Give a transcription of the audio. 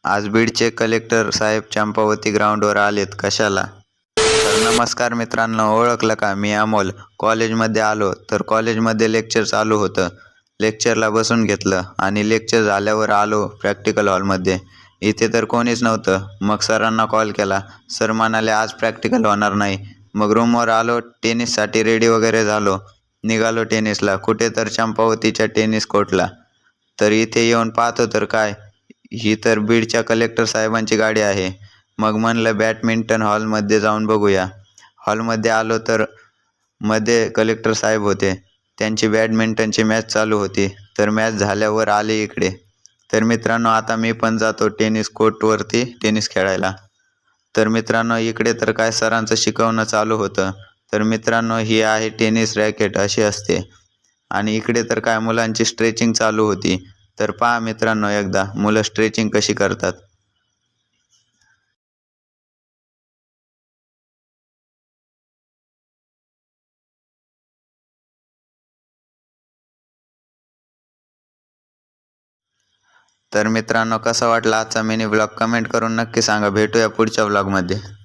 आज बीडचे कलेक्टर साहेब चंपावती ग्राउंडवर आलेत कशाला? तर नमस्कार मित्रांनो, ओळखलं का? मी अमोल. कॉलेजमध्ये आलो तर कॉलेजमध्ये लेक्चर चालू होतं. लेक्चरला बसून घेतलं आणि लेक्चर झाल्यावर आलो प्रॅक्टिकल हॉलमध्ये. इथे तर कोणीच नव्हतं. मग सरांना कॉल केला. सर म्हणाले आज प्रॅक्टिकल होणार नाही. मग रूमवर आलो, टेनिससाठी रेडी वगैरे झालो. निघालो टेनिसला. कुठे तर चंपावतीच्या टेनिस कोर्टला. तर इथे येऊन पाहतो तर काय, ही तर बीडच्या कलेक्टर साहेबांची गाडी आहे. मग म्हणलं बॅडमिंटन हॉलमध्ये जाऊन बघूया. हॉलमध्ये आलो तर मध्ये कलेक्टर साहेब होते. त्यांची बॅडमिंटनची मॅच चालू होती. तर मॅच झाल्यावर आले इकडे. तर मित्रांनो, आता मी पण जातो टेनिस कोर्टवरती टेनिस खेळायला. तर मित्रांनो, इकडे तर काय सरांचं शिकवणं चालू होतं. तर मित्रांनो, ही आहे टेनिस रॅकेट, अशी असते. आणि इकडे तर काय मुलांची स्ट्रेचिंग चालू होती. तर पहा मित्रांनो, एकदा मुलं स्ट्रेचिंग कशी करतात. तर मित्रांनो, कसा वाटला आजचा मिनी ब्लॉग कमेंट करून नक्की सांगा. भेटूया पुढच्या ब्लॉगमध्ये.